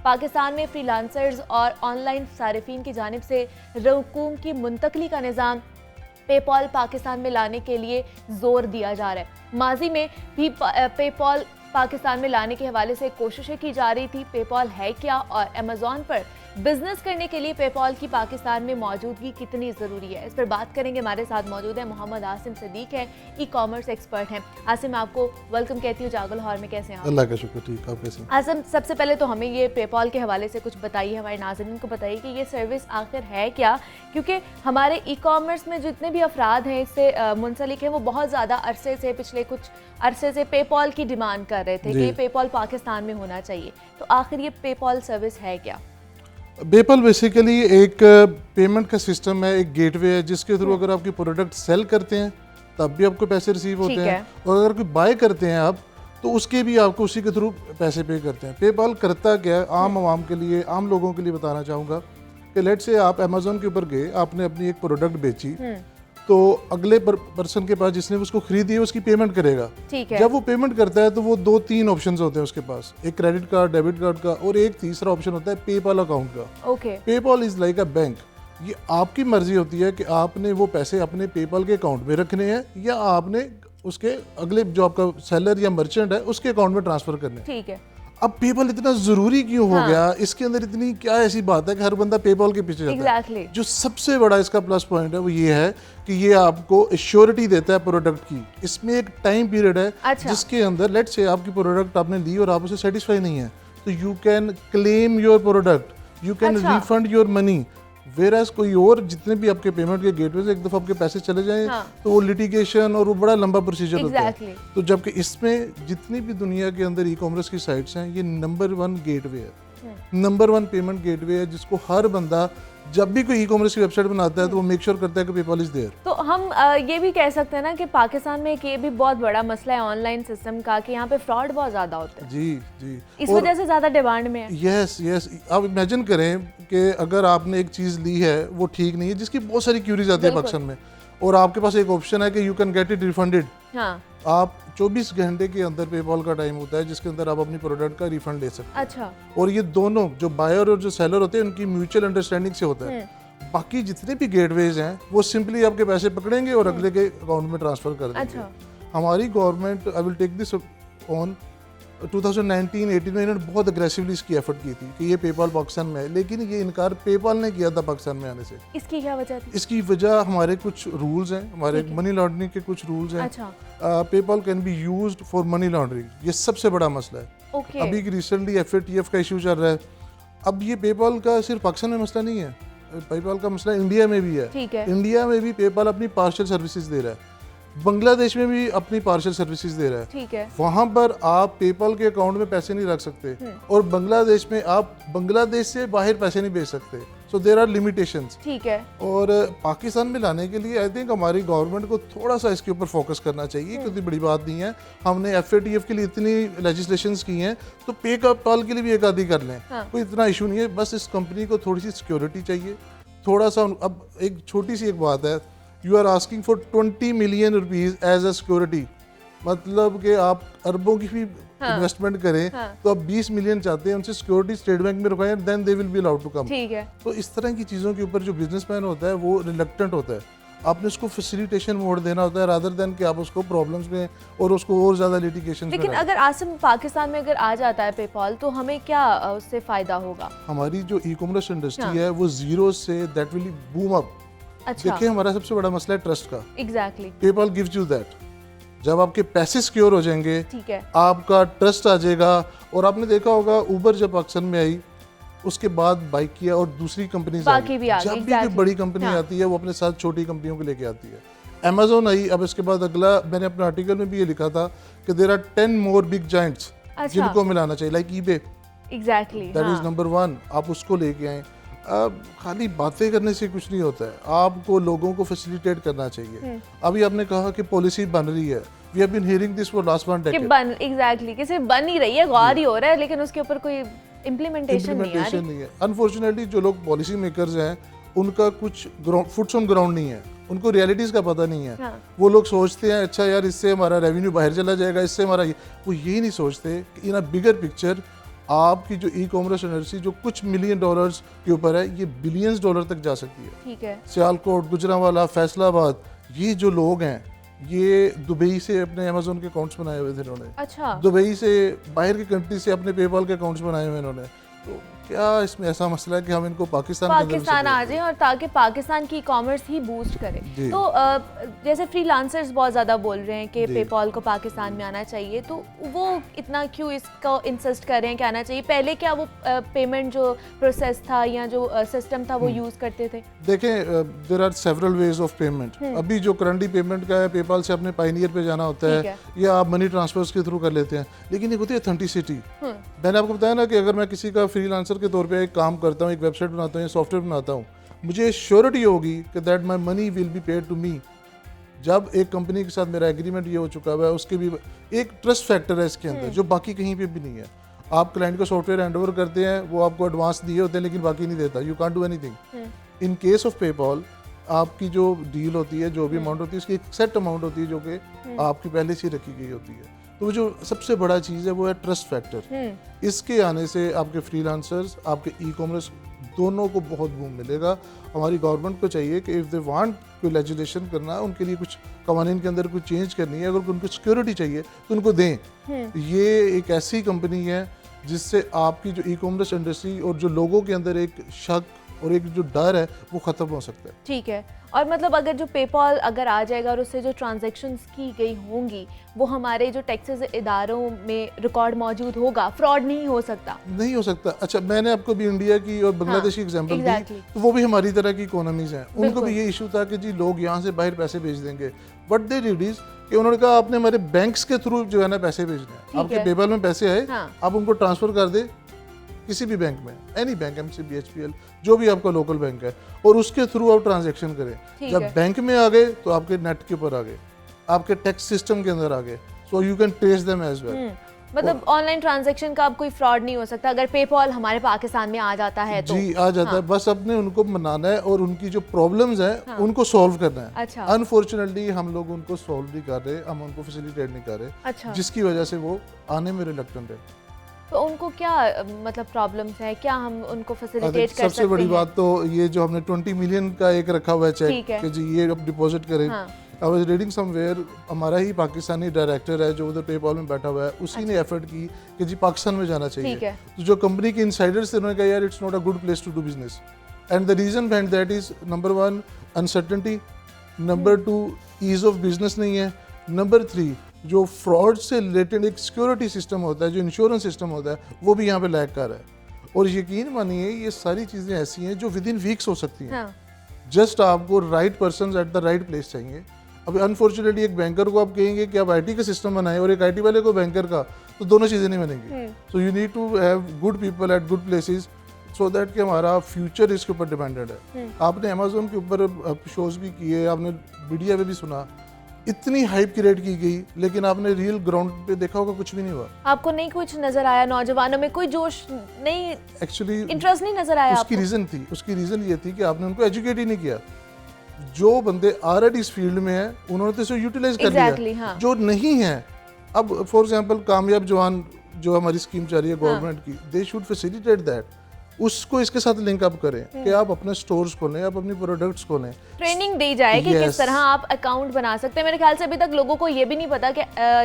पाकिस्तान में फ्रीलांसर्स और ऑनलाइन सारिफीन की जानिब से रकूम की मुंतकली का निज़ाम पेपॉल पाकिस्तान में लाने के लिए जोर दिया जा रहा है। माजी में भी पेपॉल पाकिस्तान में लाने के हवाले से कोशिशें की जा रही थी। पेपॉल है क्या और अमेज़ॉन पर बिजनेस करने के लिए पेपॉल की पाकिस्तान में मौजूदगी कितनी ज़रूरी है, इस पर बात करेंगे। हमारे साथ मौजूद है मोहम्मद आसिम सिद्दीक है, ई कॉमर्स एक्सपर्ट हैं। आसिम, आपको वेलकम कहती हूँ जागो लाहौर में। कैसे हैं आप? अल्लाह का शुक्र, ठीक। आप कैसे हैं? आसिम, सबसे पहले तो हमें ये पेपॉल के हवाले से कुछ बताइए, हमारे नाज़रीन को बताइए कि ये सर्विस आखिर है क्या, क्योंकि हमारे ई कॉमर्स में जितने भी अफराद हैं इससे मुंसलिक हैं वो बहुत ज़्यादा अरसे से, पिछले कुछ अरसे से पेपॉल की डिमांड कर रहे थे कि पेपॉल पाकिस्तान में होना चाहिए। तो आखिर ये पेपॉल सर्विस है क्या? पेपल बेसिकली एक पेमेंट का सिस्टम है, एक गेटवे है जिसके थ्रू अगर आपकी प्रोडक्ट सेल करते हैं तब भी आपको पैसे रिसीव होते हैं, और अगर कोई बाय करते हैं आप तो उसके भी आपको उसी के थ्रू पैसे पे करते हैं। पेपल करता क्या है, आम आवाम के लिए, आम लोगों के लिए बताना चाहूँगा कि लेट से आप अमेजोन के ऊपर गए, आपने अपनी एक प्रोडक्ट बेची, तो अगले पर्सन के पास जिसने उसको खरीदी है उसकी पेमेंट करेगा। जब वो पेमेंट करता है तो वो 2-3 ऑप्शंस होते हैं उसके पास, एक क्रेडिट कार्ड, डेबिट कार्ड का, और एक तीसरा ऑप्शन होता है पेपल अकाउंट का। PayPal is like a bank. ये आपकी मर्जी होती है कि आपने वो पैसे अपने पेपल के अकाउंट में रखने हैं या आपने उसके अगले जो आपका सेलर या मर्चेंट है उसके अकाउंट में ट्रांसफर करने हैं। ठीक है। अब पेपल इतना जरूरी क्यों हो गया, इसके अंदर इतनी क्या ऐसी बात है कि हर बंदा पेपल के पीछे जाता है? जो सबसे बड़ा इसका प्लस पॉइंट है वो ये है कि ये आपको एश्योरिटी देता है प्रोडक्ट की। इसमें एक टाइम पीरियड है जिसके अंदर लेट से आपकी प्रोडक्ट आपने ली और आप उसे सेटिस्फाई नहीं है तो you can claim your product, you can refund your money. वेराज कोई और जितने भी आपके पेमेंट के गेटवे से एक दफ़ा आपके पैसे चले जाएं तो वो लिटिगेशन और वो बड़ा लंबा प्रोसीजर होता है। तो जबकि इसमें जितनी भी दुनिया के अंदर ई कॉमर्स की साइट्स हैं, ये नंबर 1 गेटवे है, नंबर 1 पेमेंट गेटवे है, जिसको हर बंदा जब भी कोई ई कॉमर्स की वेबसाइट बनाता है तो वो मेक श्योर करता है कि पेपल इज देयर। तो हम ये भी कह सकते हैं ना कि पाकिस्तान में एक ये भी बहुत बड़ा मसला है ऑनलाइन सिस्टम का कि यहाँ पे फ्रॉड बहुत ज्यादा होता है। जी, इस वजह से ज्यादा डिमांड में है। यस। आप इमेजिन करें कि अगर आपने एक चीज़ ली है वो ठीक नहीं है, जिसकी बहुत सारी क्यूरीज आती है पाकिस्तान में, और आपके पास एक ऑप्शन है कि you can get it refunded. आप 24 घंटे के अंदर पेपॉल का टाइम होता है जिसके अंदर आप अपनी प्रोडक्ट का रिफंड ले सकते हैं। और ये दोनों जो बायर और जो सेलर होते हैं उनकी म्यूचुअल अंडरस्टैंडिंग से होता है। बाकी जितने भी गेटवेज हैं वो सिंपली आपके पैसे पकड़ेंगे और अगले के अकाउंट में ट्रांसफर कर देंगे। हमारी government, I will take this on, 2019-18 में इन्होंने बहुत अग्रेसिवली इसकी एफर्ट की थी कि ये पेपॉल पाकिस्तान में है, लेकिन ये इनकार पेपॉल ने किया था पाकिस्तान में आने से। इसकी क्या वजह थी? इसकी वजह हमारे कुछ रूल्स हैं, हमारे मनी लॉन्ड्रिंग के कुछ रूल्स हैं। PayPal can be used for money laundering, ये सबसे बड़ा मसला है। अभी रिसेंटली FATF का इशू चल रहा है। अब ये पेपॉल का सिर्फ पाकिस्तान में मसला नहीं है, पेपॉल का मसला इंडिया में भी है। इंडिया में भी पेपॉल अपनी पार्शियल सर्विसेज दे रहा है, बांग्लादेश में भी अपनी पार्शियल सर्विसेज दे रहा है। ठीक है। वहां पर आप पेपल के अकाउंट में पैसे नहीं रख सकते और बांग्लादेश में आप बांग्लादेश से बाहर पैसे नहीं भेज सकते। So there are limitations. ठीक है। और पाकिस्तान में लाने के लिए आई थिंक हमारी गवर्नमेंट को थोड़ा सा इसके ऊपर फोकस करना चाहिए, क्योंकि बड़ी बात नहीं है। हमने FATF के लिए इतनी लेजिस्लेशंस की हैं तो पेपल के लिए भी एक आधी कर लें, कोई इतना इशू नहीं है। बस इस कंपनी को थोड़ी सी सिक्योरिटी चाहिए, थोड़ा सा। अब एक छोटी सी एक बात है, you are asking for 20 million rupees as a security, मतलब कि आप अरबों की भी इन्वेस्टमेंट करें तो आप 20 मिलियन चाहते हैं, उनसे सिक्योरिटी स्टेट बैंक में रखवाएं, then they will be allowed to come. ठीक है। तो इस तरह की चीज़ों के ऊपर जो बिजनेसमैन होता है वो रिलक्टेंट होता है। आपने उसको फैसिलिटेशन मोड देना होता है रादर देन कि आप उसको प्रॉब्लम्स में और उसको और ज़्यादा लिटिगेशन। लेकिन अगर आसिम पाकिस्तान में अगर आ जाता है पेपॉल तो हमें क्या उससे फ़ायदा होगा? हमारी जो ई कॉमर्स इंडस्ट्री है वो zero say that will boom up. देखिए हमारा सबसे बड़ा मसला है ट्रस्ट का। Exactly. PayPal gives you that. जब आपके पैसे सिक्योर हो जाएंगे, ठीक है, आपका ट्रस्ट आ जाएगा। और आपने देखा होगा उबर जब पाकिस्तान में आई उसके बाद बाइक किया और दूसरी कंपनी जब भी कोई बड़ी कंपनी आती है वो अपने साथ छोटी कंपनियों को लेके आती है। अमेजोन आई, अब इसके बाद अगला मैंने अपने आर्टिकल में भी ये लिखा था कि there are 10 more big giants जिनको मिलाना चाहिए, like eBay. Exactly, that is number 1। आप उसको लेके आए। अब खाली बातें करने से कुछ नहीं होता है, आपको लोगों को फैसिलिटेट करना चाहिए। अभी आपने कहा कि पॉलिसी बन रही है, we have been hearing this for last 1 decade. Exactly, कि सिर्फ बन ही रही है, गौर ही हो रहा है, लेकिन उसके ऊपर कोई इम्प्लीमेंटेशन नहीं है। अनफॉर्चुनेटली जो लोग पॉलिसी मेकर्स हैं उनका कुछ फुट्स ऑन ग्राउंड नहीं है, उनको रियलिटीज का पता नहीं है। वो लोग सोचते हैं अच्छा यार इससे हमारा रेवेन्यू बाहर चला जाएगा, इससे हमारा वो यही नहीं सोचते कि इन अ बिगर पिक्चर आपकी जो ई कॉमर्स इंडस्ट्री जो कुछ मिलियन डॉलर्स के ऊपर है, ये बिलियंस डॉलर तक जा सकती है। ठीक है। सियालकोट, गुजरांवाला, फैसलाबाद, ये जो लोग हैं ये दुबई से अपने अमेजोन के अकाउंट्स बनाए हुए थे इन्होंने। अच्छा। दुबई से, बाहर की कंट्री से अपने पेपाल के अकाउंट्स बनाए हुए इन्होंने। तो क्या इसमें ऐसा मसला है कि हम इनको पाकिस्तान आ जाए और ताकि पाकिस्तान की कॉमर्स ही बूस्ट करे। तो जैसे फ्रीलांसर्स बहुत ज़्यादा बोल रहे हैं कि पेपॉल को पाकिस्तान में आना चाहिए, तो वो इतना क्यों इसको इंसिस्ट कर रहे हैं कि आना चाहिए? पहले क्या वो पेमेंट जो प्रोसेस था या जो सिस्टम था वो यूज़ करते थे? देखें, there are several ways of payment. अभी जो करंटली पेमेंट का है, पेपाल से अपने पायनियर पे जाना होता है या आप मनी ट्रांसफर्स के थ्रू कर लेते हैं, लेकिन एक होती है ऑथेंटिसिटी। मैंने आपको बताया ना कि अगर मैं किसी का फ्रीलांसर के तौर पे एक काम करता हूँ, एक वेबसाइट बनाता हूँ या सॉफ्टवेयर बनाता हूँ, मुझे श्योरिटी होगी कि that my money will be paid to me. जब एक कंपनी के साथ मेरा एग्रीमेंट ये हो चुका है, उसके भी एक ट्रस्ट फैक्टर है इसके अंदर जो बाकी कहीं पे भी नहीं है। आप क्लाइंट को सॉफ्टवेयर हैंडओवर करते हैं, वो आपको एडवांस दिए होते हैं लेकिन बाकी नहीं देता, you can't do anything. In case of PayPal आपकी जो डील होती है, जो भी अमाउंट होती है, उसकी एक सेट अमाउंट होती है जो कि आपकी पहले से रखी गई होती है। तो जो सबसे बड़ा चीज़ है वो है ट्रस्ट फैक्टर। इसके आने से आपके फ्रीलांसर्स, आपके ई कॉमर्स दोनों को बहुत बूम मिलेगा। हमारी गवर्नमेंट को चाहिए कि इफ़ दे वांट कोई लेजिस्लेशन करना है, उनके लिए कुछ कवानीन के अंदर कुछ चेंज करनी है, अगर उनको सिक्योरिटी चाहिए तो उनको दें। ये एक ऐसी कंपनी है जिससे आपकी जो ई कॉमर्स इंडस्ट्री और जो लोगों के अंदर एक शक और एक जो डर है वो ख़त्म हो सकता है। ठीक है। और मतलब अगर जो पेपॉल अगर आ जाएगा और उससे जो ट्रांजैक्शंस की गई होंगी वो हमारे जो टैक्सेस इदारों में रिकॉर्ड मौजूद होगा, फ्रॉड नहीं हो सकता? नहीं हो सकता। अच्छा, मैंने आपको भी इंडिया की और बांग्लादेश की एग्जांपल दी, तो वो भी हमारी तरह की इकोनॉमीज हैं। उनको भी ये इशू था कि जी लोग यहाँ से बाहर पैसे भेज देंगे, बट दे डिड इज कि उन्होंने कहा आपने हमारे बैंक्स के थ्रू जो है ना पैसे भेजने हैं, आपके पेपल में पैसे आए, आप उनको ट्रांसफर कर दे किसी भी बैंक में, एनी बैंक, एमसीबी, एचपीएल, जो भी आपका लोकल बैंक है, और उसके थ्रू आप ट्रांजैक्शन करें। जब बैंक में आ गए तो आपके नेट के ऊपर आ गए, आपके टैक्स सिस्टम के अंदर आ गए, so you can trace them as well. मतलब ऑनलाइन ट्रांजैक्शन का अब कोई फ्रॉड नहीं हो सकता अगर पेपॉल हमारे पाकिस्तान में आ जाता है तो? जी आ जाता है, बस अपने उनको मनाना है और उनकी जो प्रॉब्लम्स हैं उनको सॉल्व करना है। अच्छा। अनफॉर्चुनेटली हम लोग उनको सॉल्व नहीं कर रहे, हम उनको फैसिलिटेट नहीं कर रहे। अच्छा। जिसकी वजह से वो आने में रिलक्टेंट है। तो उनको क्या मतलब प्रॉब्लम्स है, क्या हम उनको फैसिलिटेट कर सकते हैं? सबसे बड़ी बात तो ये जो हमने 20 मिलियन का एक रखा हुआ है चेक कि जी ये अब डिपॉजिट करें। आई वाज रीडिंग समवेयर, हमारा ही पाकिस्तानी डायरेक्टर है जो उधर पेपॉल में बैठा हुआ है, उसी ने एफर्ट की कि जी पाकिस्तान में जाना चाहिए। तो जो कंपनी के इनसाइडर्स थे उन्होंने कहा यार it's not a good place to do business, and the reason behind that is number 1 uncertainty, number 2 ease of business नहीं है, नंबर 3 जो फ्रॉड से रिलेटेड एक सिक्योरिटी सिस्टम होता है, जो इंश्योरेंस सिस्टम होता है, वो भी यहाँ पे लैग कर रहा है। और यकीन मानिए ये सारी चीज़ें ऐसी हैं जो विद इन वीक्स हो सकती हैं। जस्ट आपको right person at the right place चाहिए। अब अनफॉर्चुनेटली एक बैंकर को आप कहेंगे कि आप आईटी का सिस्टम बनाएं और एक आईटी वाले को बैंकर का, तो दोनों चीज़ें नहीं बनेंगी। So you need to have good people at good places so that कि हमारा फ्यूचर इसके ऊपर डिपेंडेंट है। आपने अमेजोन के ऊपर शोज भी किए, आपने मीडिया में भी सुना, इतनी हाइप क्रिएट की गई, लेकिन आपने रियल ग्राउंड पे देखा होगा कुछ भी नहीं हुआ। आपको नहीं कुछ नजर आया? नौजवानों में कोई जोश नहीं, एक्चुअली इंटरेस्ट नहीं नजर आया? उसकी रीजन ये थी कि आपने उनको एजुकेट ही नहीं किया। जो बंदे ऑलरेडी इस फील्ड में हैं उन्होंने तो इसे यूटिलाइज कर लिया। जो नहीं है, अब फॉर एग्जांपल कामयाब जवान जो हमारी स्कीम चल रही है गवर्नमेंट की, दे शुड फैसिलिटेट दैट, उसको इसके साथ लिंक अप करें कि आप अपने स्टोर्स खोलें, आप अपनी प्रोडक्ट्स खोलें, ट्रेनिंग दी जाए कि किस तरह आप अकाउंट बना सकते हैं। मेरे ख्याल से अभी तक लोगों को ये भी नहीं पता कि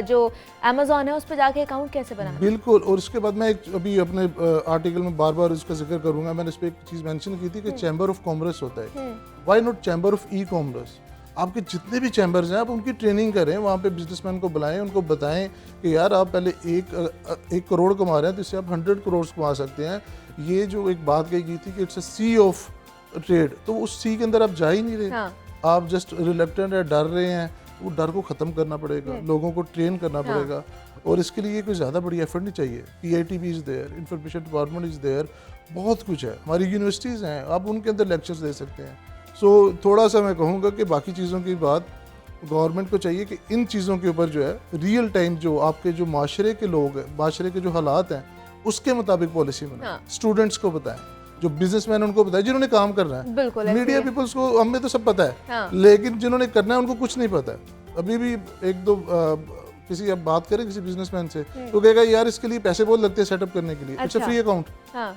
जो अमेज़न है उस पर जाके अकाउंट कैसे बनाना। बिल्कुल। और इसके बाद मैं अभी अपने आर्टिकल में बार बार इसका जिक्र करूंगा, मैंने इस पर एक चीज़ मेंशन की थी कि चैम्बर ऑफ कॉमर्स होता है, why not chamber of e commerce. आपके जितने भी चैम्बर्स हैं आप उनकी ट्रेनिंग करें, वहाँ पे बिजनेसमैन को बुलाएं, उनको बताएं कि यार आप पहले एक करोड़ कमा रहे हैं तो इससे आप 100 करोड़ कमा सकते हैं। ये जो एक बात कही गई थी कि it's a sea of trade, तो उस सी के अंदर आप जा ही नहीं रहे। आप जस्ट रिलक्टेंट है, डर रहे हैं। वो डर को ख़त्म करना पड़ेगा, लोगों को ट्रेन करना पड़ेगा, और इसके लिए कोई ज़्यादा बड़ी एफर्ट नहीं चाहिए। PIT भी is there, information department is there, बहुत कुछ है, हमारी यूनिवर्सिटीज़ हैं, आप उनके अंदर लेक्चर्स दे सकते हैं। सो थोड़ा सा मैं कहूँगा कि बाकी चीज़ों की बात गवर्नमेंट को चाहिए कि इन चीज़ों के ऊपर जो है रियल टाइम जो आपके जो माशरे के लोग हैं, माशरे के जो हालात हैं, उसके मुताबिक पॉलिसी बनाएं। स्टूडेंट्स को बताएं, जो बिजनेसमैन उनको बताएं जिन्होंने काम करना है। मीडिया पीपल्स को हमें तो सब पता है, लेकिन जिन्होंने करना है उनको कुछ नहीं पता है। अभी भी एक दो किसी आप बात करें किसी बिजनेसमैन से तो कहेगा यार इसके लिए पैसे बहुत लगते हैं सेटअप करने के लिए, इट्स अ फ्री अकाउंट। हाँ।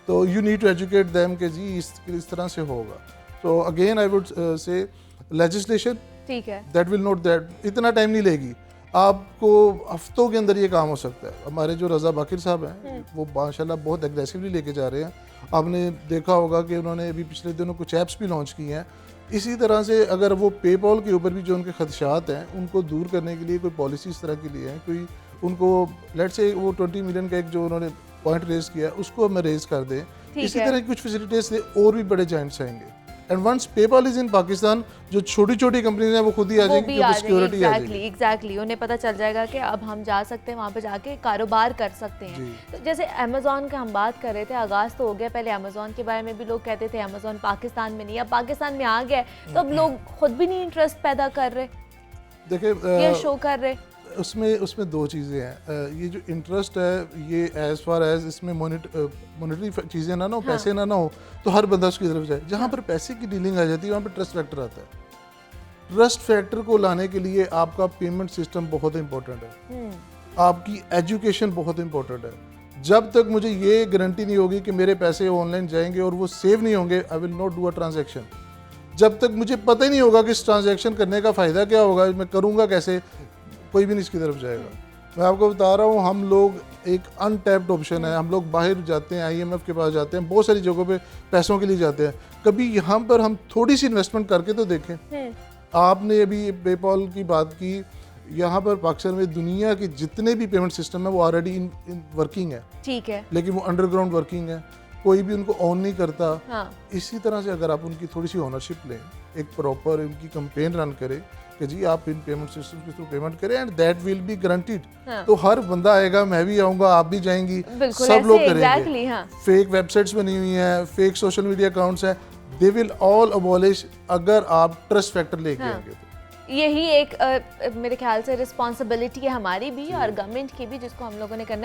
तो you need to educate them कि जी इस तरह से होगा। So again I would say legislation, ठीक है, दैट विल नॉट दैट इतना टाइम नहीं लेगी, आपको हफ्तों के अंदर ये काम हो सकता है। हमारे जो रज़ा बाकिर साहब हैं वो माशाल्लाह बहुत एग्रेसिवली लेके जा रहे हैं। आपने देखा होगा कि उन्होंने अभी पिछले दिनों कुछ ऐप्स भी लॉन्च की हैं। इसी तरह से अगर वो पेपॉल के ऊपर भी जो उनके खदशात हैं उनको दूर करने के लिए कोई पॉलिसी इस तरह की लिए हैं, कोई उनको लेट्स से वो 20 मिलियन का एक जो उन्होंने पॉइंट रेज किया उसको हमें रेज कर दें, इसी तरह की कुछ फैसिलिटीज से और भी बड़े जाइंट्स आएंगे। And once PayPal is in Pakistan, जो छोटी छोटी कंपनीज हैं वो खुद ही आ जाएंगी, क्योंकि सिक्योरिटी आ जाएगी। एग्जैक्टली उन्हें पता चल जाएगा कि अब हम जा सकते हैं वहाँ पे जाके कारोबार कर सकते हैं। तो जैसे अमेज़ॉन का हम बात कर रहे थे, आगाज़ तो हो गया, पहले अमेज़ॉन के बारे में भी लोग कहते थे अमेज़ॉन पाकिस्तान में नहीं, अब पाकिस्तान में आ गया तो अब लोग खुद भी नहीं इंटरेस्ट पैदा कर रहे, देखिए शो कर रहे। उसमें दो चीज़ें हैं। ये जो इंटरेस्ट है ये एज फार एज इसमें मॉनेटरी चीज़ें ना हो, पैसे ना हो तो हर बंदा उसकी तरफ जाए। जहाँ पर पैसे की डीलिंग आ जाती है वहाँ पर ट्रस्ट फैक्टर आता है। ट्रस्ट फैक्टर को लाने के लिए आपका पेमेंट सिस्टम बहुत इंपॉर्टेंट है, आपकी एजुकेशन बहुत इंपॉर्टेंट है। जब तक मुझे ये गारंटी नहीं होगी कि मेरे पैसे ऑनलाइन जाएंगे और वो सेव नहीं होंगे, I will not do a transaction. जब तक मुझे पता ही नहीं होगा कि इस ट्रांजैक्शन करने का फ़ायदा क्या होगा, मैं करूँगा कैसे, कोई भी नहीं इसकी तरफ जाएगा। मैं आपको बता रहा हूँ, हम लोग एक अनटैप्ड ऑप्शन है। हम लोग बाहर जाते हैं, IMF के पास जाते हैं, बहुत सारी जगहों पे पैसों के लिए जाते हैं। कभी यहाँ पर हम थोड़ी सी इन्वेस्टमेंट करके तो देखें। आपने अभी पेपॉल की बात की, यहाँ पर पाकिस्तान में दुनिया के जितने भी पेमेंट सिस्टम है वो ऑलरेडी इन वर्किंग है, ठीक है, लेकिन वो अंडरग्राउंड वर्किंग है, कोई भी उनको ऑन नहीं करता। हाँ। इसी तरह से अगर आप उनकी थोड़ी सी ओनरशिप लें, एक प्रॉपर उनकी कैंपेन रन करें कि जी आप इन पेमेंट सिस्टम के थ्रू पेमेंट करें and that will be guaranteed, तो हर बंदा आएगा, मैं भी आऊँगा, आप भी जाएंगी, सब लोग करेंगे। हाँ। फेक वेबसाइट्स बनी हुई हैं, फेक सोशल मीडिया अकाउंट्स हैं, दे विल ऑल अबॉलिश अगर आप ट्रस्ट फैक्टर लेके आएंगे तो। यही एक मेरे ख्याल से रिस्पॉन्सिबिलिटी है हमारी भी और गवर्नमेंट की भी, जिसको हम लोगों ने करना